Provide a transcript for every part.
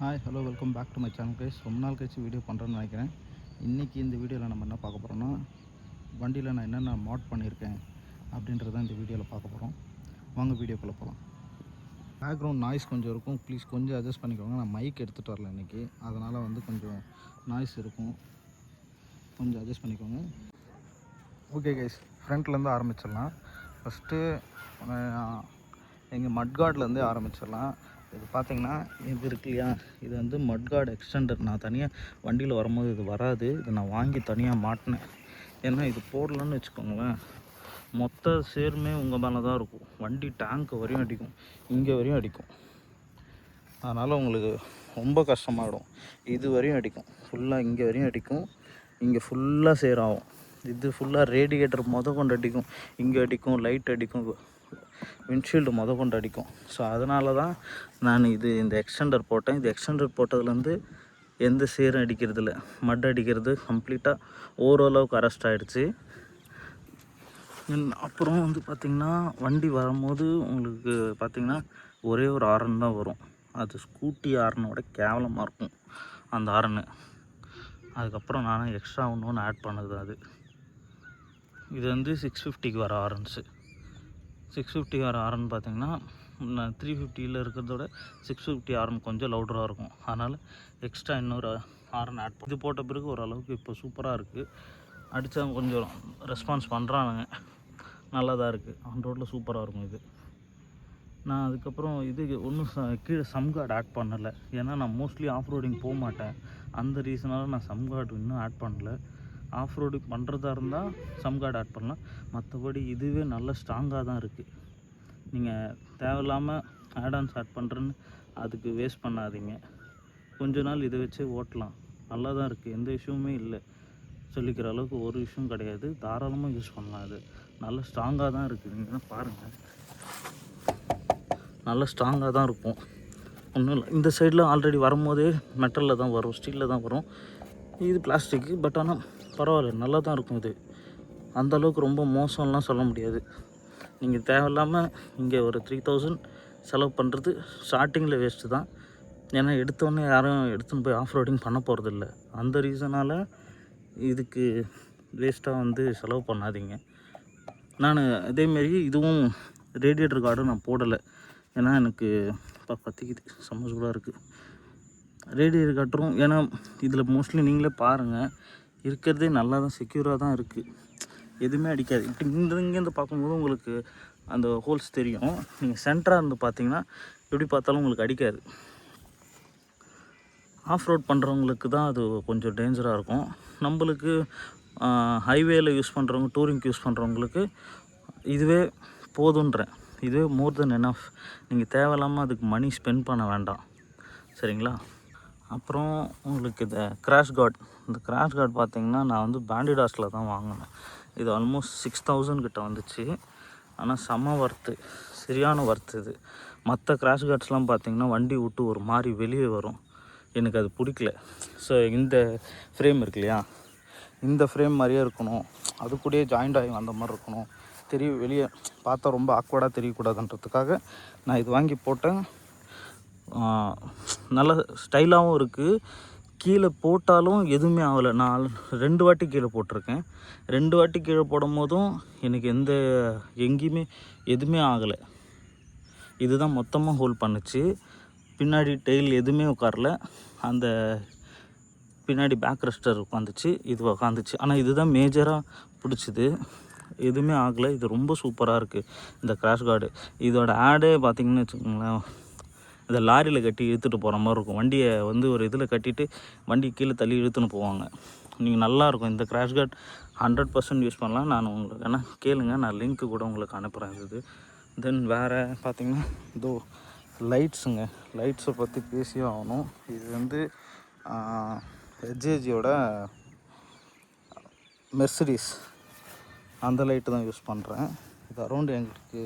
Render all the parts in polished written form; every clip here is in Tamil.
Hi hello welcome back to my channel guys. ரொம்ப நாள் கழிச்சு வீடியோ பண்ணுறேன்னு நினைக்கிறேன். இன்றைக்கி இந்த வீடியோவில் நம்ம என்ன பார்க்க போகிறோன்னா, வண்டியில் நான் என்னென்ன மாட் பண்ணியிருக்கேன் அப்படின்றத இந்த வீடியோவில் பார்க்க போகிறோம். வாங்க வீடியோக்குள்ளே போகலாம். பேக்ரவுண்ட் நாய்ஸ் கொஞ்சம் இருக்கும், ப்ளீஸ் கொஞ்சம் அட்ஜஸ்ட் பண்ணிக்கோங்க. நான் மைக் எடுத்துகிட்டு வரல இன்றைக்கி, அதனால் கொஞ்சம் நாய்ஸ் இருக்கும், கொஞ்சம் அட்ஜஸ்ட் பண்ணிக்கோங்க. ஓகே கைஸ், ஃப்ரண்ட்லேருந்து ஆரம்பிச்சிடலாம். ஃபஸ்ட்டு எங்கள் மட்கார்ட்லேருந்தே ஆரம்பிச்சிடலாம். இது பார்த்திங்கன்னா இது இருக்கு இல்லையா, இது மட்கார்டு எக்ஸ்டெண்டர். நான் தனியாக வண்டியில் வரும்போது இது வராது, இது நான் வாங்கி தனியாக மாட்டினேன். ஏன்னா இது போடலன்னு வச்சுக்கோங்களேன், மொத்த சேருமே உங்கள் மேலே தான் இருக்கும். வண்டி டேங்க்கு வரையும் அடிக்கும், இங்கே வரையும் அடிக்கும். அதனால் உங்களுக்கு ரொம்ப கஷ்டமாகிடும். இது வரையும் அடிக்கும், ஃபுல்லாக இங்கே வரையும் அடிக்கும், இங்கே ஃபுல்லாக சேராகும். இது ஃபுல்லாக ரேடியேட்டர் கொண்டு அடிக்கும், இங்கே அடிக்கும், லைட் அடிக்கும், விண்ட்ஷீல்டு கொண்டு அடிக்கும். ஸோ அதனால தான் நான் இந்த எக்ஸ்டெண்டர் போட்டேன். இது எக்ஸ்டெண்டர் போட்டதுலேருந்து எந்த சேரும் அடிக்கிறதில்ல, மட் அடிக்கிறது கம்ப்ளீட்டாக ஓரளவுக்கு அரெஸ்ட் ஆகிடுச்சு. அப்புறம் பார்த்திங்கன்னா வண்டி வரும்போது உங்களுக்கு பார்த்திங்கன்னா ஒரே ஒரு ஹாரன் தான் வரும். அது ஸ்கூட்டி ஹாரனோட கேவலமாக இருக்கும் அந்த ஹாரனு. அதுக்கப்புறம் நான் எக்ஸ்ட்ரா ஒன்று ஆட் பண்ணது அது. இது 650க்கு வர ஹாரன்ஸு. 650 வர ஹாரன் பார்த்திங்கன்னா 350 இருக்கிறதோட 650 ஹாரன் கொஞ்சம் லவுடராக இருக்கும். அதனால் எக்ஸ்ட்ரா இன்னொரு ஹாரன் ஆட் பண்ணி இது போட்ட பிறகு ஓரளவுக்கு இப்போ சூப்பராக இருக்குது. அடித்தா கொஞ்சம் ரெஸ்பான்ஸ் பண்ணுறானுங்க, நல்லா தான் இருக்குது. ஆன் ரோட்டில் சூப்பராக இருக்கும் இது. நான் அதுக்கப்புறம் ஒன்றும் கீழே சம்கார்டு ஆட் பண்ணலை, ஏன்னா நான் மோஸ்ட்லி ஆஃப் ரோடிங் போக மாட்டேன். அந்த ரீசனால் நான் சம்கார்டு இன்னும் ஆட் பண்ணலை. ஆஃப் ரோடிங் பண்ணுறதா இருந்தால் சம்கார்டு ஆட் பண்ணலாம். மற்றபடி இதுவே நல்ல ஸ்ட்ராங்காக தான் இருக்குது. நீங்கள் தேவையில்லாமல் ஆடான்ஸ் ஆட் பண்ணுறேன்னு அதுக்கு வேஸ்ட் பண்ணாதீங்க. கொஞ்ச நாள் இதை வச்சே ஓட்டலாம், நல்லா தான் இருக்குது, எந்த இஷ்யூமே இல்லை. சொல்லிக்கிற அளவுக்கு ஒரு விஷயம் கிடையாது, தாராளமாக யூஸ் பண்ணலாம். அது நல்ல ஸ்ட்ராங்காக தான் இருக்குது. நீங்கள் பாருங்கள், நல்ல ஸ்ட்ராங்காக தான் இருக்கும். ஒன்றும் இல்லை. இந்த சைடில் ஆல்ரெடி வரும்போதே மெட்டலில் தான் வரும், ஸ்டீலில் தான் வரும். இது பிளாஸ்டிக்கு, பட் ஆனால் பரவாயில்ல, நல்லா தான் இருக்கும். இது அந்தளவுக்கு ரொம்ப மோசம்லாம் சொல்ல முடியாது. நீங்கள் தேவையில்லாமல் இங்கே ஒரு 3000 செலவு பண்ணுறது ஸ்டார்டிங்கில் வேஸ்ட்டு தான். ஏன்னா எடுத்தோடனே யாரும் எடுத்துன்னு போய் ஆஃப் ரோடிங் பண்ண போகிறதில்ல. அந்த ரீசனால் இதுக்கு வேஸ்ட்டாக செலவு பண்ணாதீங்க. நான் அதேமாரி இதுவும் ரேடியேட்டர் கார்டும் நான் போடலை, ஏன்னா எனக்கு இப்போ பற்றிக்குது, செம்ம சூடாக இருக்குது. ரேடியேட்டர் காட்டும், ஏன்னா இதில் மோஸ்ட்லி நீங்களே பாருங்கள், இருக்கிறதே நல்லா தான் செக்யூராக தான் இருக்குது, எதுவுமே அடிக்காது. இப்போ இங்கேருந்து பார்க்கும்போது உங்களுக்கு அந்த ஹோல்ஸ் தெரியும். நீங்கள் சென்டராக இருந்து பார்த்தீங்கன்னா எப்படி பார்த்தாலும் உங்களுக்கு அடிக்காது. ஆஃப் ரோட் பண்ணுறவங்களுக்கு தான் அது கொஞ்சம் டேஞ்சராக இருக்கும். நம்மளுக்கு ஹைவேயில் யூஸ் பண்ணுறவங்க, டூரிங்க்கு யூஸ் பண்ணுறவங்களுக்கு இதுவே போதுன்றேன். இதுவே மோர் தென் எனஃப். நீங்கள் தேவையில்லாமல் அதுக்கு மணி ஸ்பெண்ட் பண்ண வேண்டாம், சரிங்களா? அப்புறம் உங்களுக்கு இந்த கிராஷ் கார்டு. இந்த கிராஷ் கார்டு பார்த்திங்கன்னா நான் பேண்டிடாஸில் தான் வாங்கினேன். இது ஆல்மோஸ்ட் 6000 கிட்ட வந்துச்சு. ஆனால் செம்ம ஒர்த்து, சரியான ஒர்த்து இது. மற்ற கிராஷ் கார்ட்ஸ்லாம் பார்த்திங்கன்னா வண்டி விட்டு ஒரு மாதிரி வெளியே வரும், எனக்கு அது பிடிக்கல. ஸோ இந்த ஃப்ரேம் இருக்கு இல்லையா, இந்த ஃப்ரேம் மாதிரியே இருக்கணும், அது கூடயே ஜாயிண்ட் ஆகி வந்த மாதிரி இருக்கணும், வெளியே பார்த்தா ரொம்ப ஆக்வர்டாக தெரியக்கூடாதுன்றதுக்காக நான் இது வாங்கி போட்டேன். நல்ல ஸ்டைலாகவும் இருக்குது. கீழே போட்டாலும் எதுவுமே ஆகலை. நான் 2 வாட்டி கீழே போட்டிருக்கேன். 2 வாட்டி கீழே போடும் போதும் எனக்கு எங்கேயுமே எதுவுமே ஆகலை. இதுதான் மொத்தமாக ஹோல்ட் பண்ணுச்சு. பின்னாடி டெயில் எதுவுமே உட்காரல. அந்த பின்னாடி பேக் ரெஸ்டர் உட்காந்துச்சு, இது உட்காந்துச்சு. ஆனால் இதுதான் மேஜராக பிடிச்சிது, எதுவுமே ஆகலை. இது ரொம்ப சூப்பராக இருக்குது இந்த கிராஷ் கார்டு. இதோட ஆடே பார்த்திங்கன்னு வச்சுக்கோங்களேன், இதை லாரியில் கட்டி இழுத்துட்டு போகிற மாதிரி இருக்கும். வண்டியை ஒரு இதில் கட்டிட்டு வண்டி கீழே தள்ளி இழுத்துன்னு போவாங்க. நீங்கள் நல்லாயிருக்கும். இந்த கிராஷ் கார்டு 100% யூஸ் பண்ணலாம். நான் உங்களுக்கு வேணால் கேளுங்க, நான் லிங்க்கு கூட உங்களுக்கு அனுப்புகிறேன். இது தென் வேறு பார்த்திங்கன்னா இதோ லைட்ஸுங்க. லைட்ஸை பற்றி பேசியே ஆகணும். இது ஹெச்ஏஜியோட மெர்சிடிஸ் அந்த லைட்டு தான் யூஸ் பண்ணுறேன். இது அரௌண்ட் எங்களுக்கு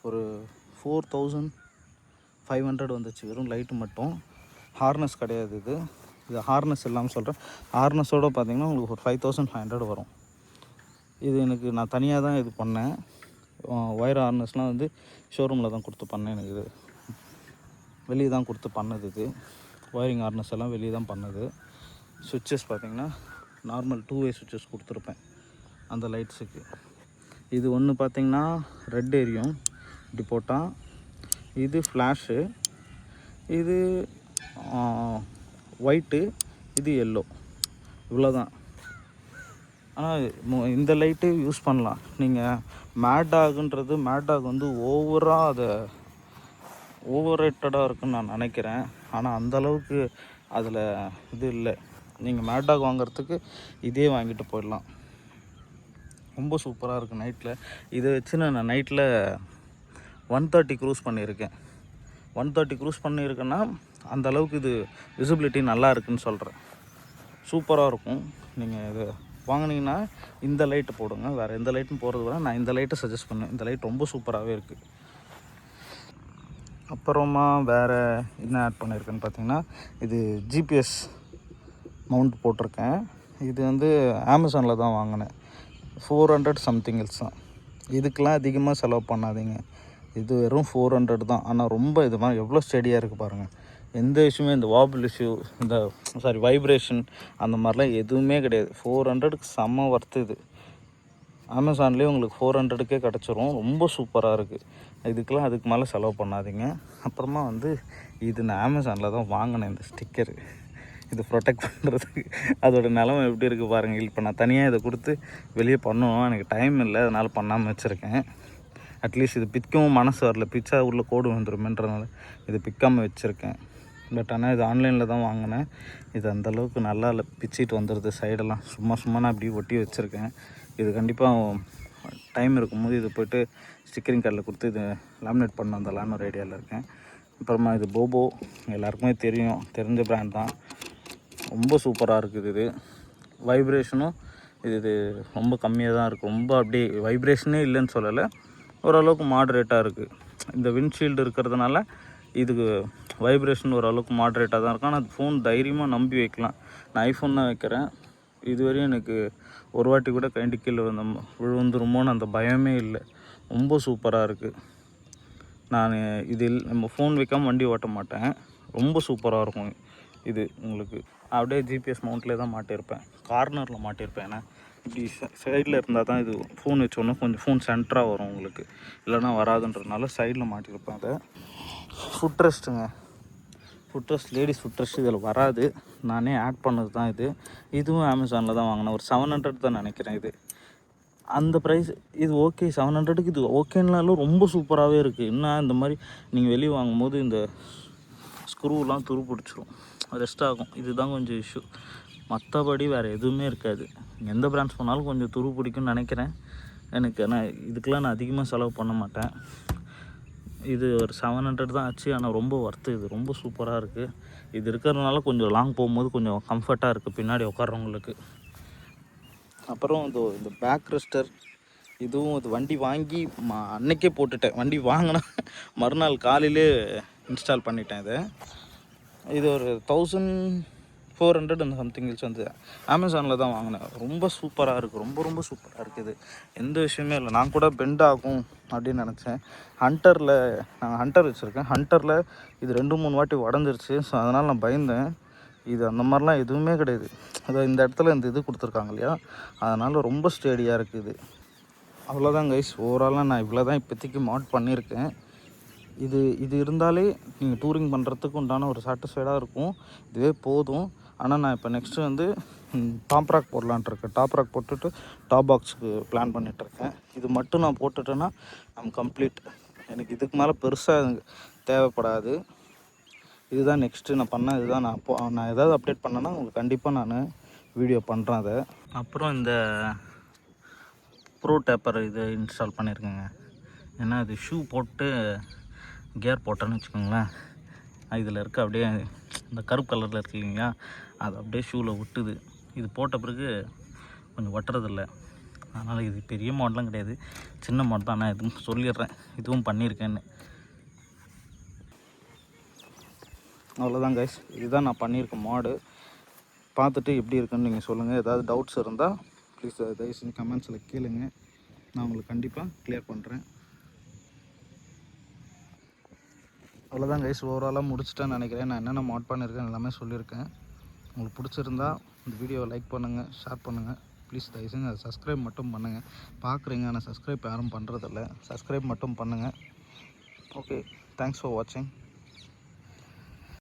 ஒரு 4500 வந்துச்சு, வெறும் லைட்டு மட்டும். ஹார்னஸ் கிடையாது இது ஹார்னஸ் இல்லாமல் சொல்கிறேன். ஹார்னஸோடு பார்த்திங்கன்னா உங்களுக்கு ஒரு 5500 வரும். இது நான் தனியாக தான் இது பண்ணேன். ஒயர் ஹார்னஸ்லாம் ஷோரூமில் தான் கொடுத்து பண்ணேன். எனக்கு இது வெளியே தான் கொடுத்து பண்ணது. இது ஒயரிங் ஹார்னஸ் எல்லாம் வெளியே தான் பண்ணுது. சுவிட்சஸ் பார்த்திங்கன்னா நார்மல் 2-வே சுவிட்சஸ் கொடுத்துருப்பேன் அந்த லைட்ஸுக்கு. இது ஒன்று பார்த்திங்கன்னா ரெட் எரியும் இப்படி போட்டால், இது ஃப்ளாஷு, இது ஒயிட்டு, இது எல்லோ, இவ்வளோதான். ஆனால் இந்த லைட்டு யூஸ் பண்ணலாம். நீங்கள் மேட்டாகுன்றது மேட்டாக் வந்து ஓவராக அதை ஓவர் ரேட்டடாக இருக்குன்னு நான் நினைக்கிறேன். ஆனால் அந்தளவுக்கு அதில் இது இல்லை. நீங்கள் மேட்டாக் வாங்குறதுக்கு இதே வாங்கிட்டு போயிடலாம். ரொம்ப சூப்பராக இருக்குது நைட்டில். இதை வச்சு நான் நைட்டில் 130 க்ரூஸ் பண்ணியிருக்கேன். 130 க்ரூஸ் பண்ணியிருக்கேன்னா அந்தளவுக்கு இது விசிபிலிட்டி நல்லா இருக்குதுன்னு சொல்கிறேன். சூப்பராக இருக்கும். நீங்கள் இது வாங்கினீங்கன்னா இந்த லைட்டு போடுங்க. வேறு எந்த லைட்டும் போகிறது விட நான் இந்த லைட்டை சஜஸ்ட் பண்ணுவேன். இந்த லைட் ரொம்ப சூப்பராகவே இருக்குது. அப்புறமா வேறு என்ன ஆட் பண்ணியிருக்கேன்னு பார்த்தீங்கன்னா, இது ஜிபிஎஸ் மவுண்ட் போட்டிருக்கேன். இது வந்து அமேசானில் தான் வாங்கினேன். 400 சம்திங்ஸ் தான். இதுக்கெலாம் அதிகமாக செலவு பண்ணாதீங்க. இது வெறும் 400 தான். ஆனால் ரொம்ப இது மாதிரி எவ்வளோ ஸ்டெடியாக இருக்குது பாருங்கள். எந்த இஷ்யூமே, இந்த வாபிள் இஷ்யூ, இந்த வைப்ரேஷன் அந்த மாதிரிலாம் எதுவுமே கிடையாது. 400க்கு செம்ம ஒர்த்து இது. அமேசான்லேயே உங்களுக்கு 400க்கே கிடச்சிரும். ரொம்ப சூப்பராக இருக்குது. இதுக்கெலாம் அதுக்கு மேலே செலவு பண்ணாதீங்க. அப்புறமா வந்து இது நான் அமேசானில் தான் வாங்கினேன். இந்த ஸ்டிக்கரு இது ப்ரொடெக்ட் பண்ணுறதுக்கு. அதோடய நிலமை எப்படி இருக்குது பாருங்கள். இப்போ நான் தனியாக இதை கொடுத்து வெளியே பண்ணணும், எனக்கு டைம் இல்லை, அதனால் பண்ணாமல் வச்சுருக்கேன். அட்லீஸ்ட் இது பிக்கவும் மனசு வரல, பிச்சா உள்ள கோடு வந்துடுமேன்றதுனால இது பிக்காமல் வச்சுருக்கேன். பட் ஆனால் இது ஆன்லைனில் தான் வாங்கினேன். இது அந்தளவுக்கு நல்லா இல்லை, பிச்சிட்டு வந்துடுது சைடெல்லாம். சும்மா நான் அப்படியே ஒட்டி வச்சுருக்கேன். இது கண்டிப்பாக டைம் இருக்கும்போது இது போய்ட்டு ஸ்டிக்கரிங் கார்டில் கொடுத்து இது லேமினேட் பண்ண வந்தலான்னு ஒரு ஐடியாவில் இருக்கேன். அப்புறமா இது போபோ, எல்லாருக்குமே தெரிஞ்ச பிராண்ட் தான். ரொம்ப சூப்பராக இருக்குது. இது வைப்ரேஷனும் இது ரொம்ப கம்மியாக தான் இருக்குது. ரொம்ப அப்படியே வைப்ரேஷனே இல்லைன்னு சொல்லலை, ஓரளவுக்கு மாட்ரேட்டாக இருக்குது. இந்த விண்ட்ஷீல்டு இருக்கிறதுனால இதுக்கு வைப்ரேஷன் ஓரளவுக்கு மாட்ரேட்டாக தான் இருக்கும். ஆனால் ஃபோன் தைரியமாக நம்பி வைக்கலாம். நான் ஐஃபோன் தான் வைக்கிறேன். இதுவரையும் எனக்கு ஒரு வாட்டி கூட கைண்டி கீழே விழுந்துருமோன்னு அந்த பயமே இல்லை. ரொம்ப சூப்பராக இருக்குது. நான் இதில் நம்ம ஃபோன் வைக்காமல் வண்டி ஓட்ட மாட்டேன். ரொம்ப சூப்பராக இருக்கும் இது. உங்களுக்கு அப்படியே ஜிபிஎஸ் மவுண்ட்லேயே தான் மாட்டியிருப்பேன், கார்னரில் மாட்டியிருப்பேன். ஏன்னா இப்படி சைடில் இருந்தால் தான் இது ஃபோன் வச்சோன்னா கொஞ்சம் ஃபோன் சென்டராக வரும் உங்களுக்கு, இல்லைனா வராதுன்றதுனால சைடில் மாட்டியிருப்பேன். அதை ஃபுட் ரெஸ்ட்டுங்க, foot rest, ladies foot rest இதில் வராது, நானே ஆட் பண்ணது தான் இது. இதுவும் அமேசானில் தான் வாங்கினேன். ஒரு 700 தான் நினைக்கிறேன். இது அந்த ப்ரைஸ் இது ஓகே. 700க்கு இது ஓகேன்னாலும் ரொம்ப சூப்பராகவே இருக்குது. இன்னும் இந்த மாதிரி நீங்கள் வெளியே வாங்கும்போது இந்த ஸ்க்ரூலாம் துரு பிடிச்சிரும், ரெஸ்ட் ஆகும். இதுதான் கொஞ்சம் இஷ்யூ. மற்றபடி வேறு எதுவுமே இருக்காது. எந்த பிராண்ட்ஸ் போனாலும் கொஞ்சம் துரு பிடிக்கும்னு நினைக்கிறேன் எனக்கு. ஆனால் இதுக்கெலாம் நான் அதிகமாக செலவு பண்ண மாட்டேன். இது ஒரு 700 தான் ஆச்சு. ஆனால் ரொம்ப ஒர்த்து. இது ரொம்ப சூப்பராக இருக்குது. இது இருக்கிறதுனால கொஞ்சம் லாங் போகும்போது கொஞ்சம் கம்ஃபர்ட்டாக இருக்குது பின்னாடி உட்கார்றவங்களுக்கு. அப்புறம் இந்த பேக் ரெஸ்டர், இதுவும் இது வண்டி வாங்கி அன்னைக்கே போட்டுட்டேன். வண்டி வாங்கினா மறுநாள் காலையிலே இன்ஸ்டால் பண்ணிட்டேன். இது ஒரு 1400 அந்த சம்திங்ஸ் வந்து அமேசானில் தான் வாங்கினேன். ரொம்ப சூப்பராக இருக்குது. ரொம்ப சூப்பராக இருக்குது. எந்த விஷயமே இல்லை. நான் கூட பெண்ட் ஆகும் அப்படின்னு நினச்சேன். நாங்கள் ஹண்டர் வச்சுருக்கேன். ஹண்டரில் இது 2-3 வாட்டி உடஞ்சிருச்சு. ஸோ அதனால் நான் பயந்தேன். இது அந்த மாதிரிலாம் எதுவுமே கிடையாது. அதை இந்த இடத்துல இந்த இது கொடுத்துருக்காங்க இல்லையா, அதனால் ரொம்ப ஸ்டேடியாக இருக்குது. அவ்வளோதான் கைஸ். ஓவராலாக நான் இவ்வளோ தான் இப்போதைக்கு மாட் பண்ணியிருக்கேன். இது இருந்தாலே நீங்கள் டூரிங் பண்ணுறதுக்கு உண்டான ஒரு சாட்டிஸ்ஃபைடாக இருக்கும். இதுவே போதும். ஆனால் நான் இப்போ நெக்ஸ்ட்டு வந்து டாப் ராக் போடலான்ட்டு இருக்கேன். டாப் ராக் போட்டுட்டு டாப் பாக்ஸுக்கு பிளான் பண்ணிகிட்ருக்கேன். இது மட்டும் நான் போட்டுட்டேன்னா கம்ப்ளீட். எனக்கு இதுக்கு மேலே பெருசாக தேவைப்படாது. இதுதான் நெக்ஸ்ட்டு நான் பண்ணேன். இதுதான் நான் ஏதாவது அப்டேட் பண்ணேன்னா உங்களுக்கு கண்டிப்பாக நான் வீடியோ பண்ணுறேன் அதை. அப்புறம் இந்த ப்ரோ டேப்பர் இது இன்ஸ்டால் பண்ணியிருக்கேங்க. ஏன்னா இது ஷூ போட்டு கியர் போட்டேன்னு வச்சுக்கோங்களேன், இதில் இருக்க அப்படியே இந்த கருப்பு கலரில் இருக்கு இல்லைங்களா, அது அப்படியே ஷூவில் விட்டுது. இது போட்ட பிறகு கொஞ்சம் ஒட்டுறதில்ல. அதனால் இது பெரிய மாடலாம் கிடையாது, சின்ன மாடல் தான். நான் இதுவும் சொல்லிடுறேன், இதுவும் பண்ணியிருக்கேன்னு. அவ்வளோதான் கைஸ். இதுதான் நான் பண்ணியிருக்கேன் மாடு. பார்த்துட்டு எப்படி இருக்குன்னு நீங்கள் சொல்லுங்கள். ஏதாவது டவுட்ஸ் இருந்தால் ப்ளீஸ் தயவு செஞ்சு கமெண்ட்ஸில் கேளுங்க. நான் உங்களுக்கு கண்டிப்பாக கிளியர் பண்ணுறேன். அவ்வளோதான் கைஸ், ஓவராலாக முடிச்சிட்டேன்னு நினைக்கிறேன். நான் என்னென்ன மாட் பண்ணியிருக்கேன் எல்லாமே சொல்லியிருக்கேன். உங்களுக்கு பிடிச்சிருந்தா இந்த வீடியோவை லைக் பண்ணுங்கள், ஷேர் பண்ணுங்கள். ப்ளீஸ் தயவு செஞ்சு அதை சப்ஸ்கிரைப் மட்டும் பண்ணுங்கள். பார்க்குறீங்க ஆனால் சப்ஸ்கிரைப் யாரும் பண்ணுறதில்ல. சப்ஸ்கிரைப் மட்டும் பண்ணுங்கள். ஓகே, தேங்க்ஸ் ஃபார் வாட்சிங்.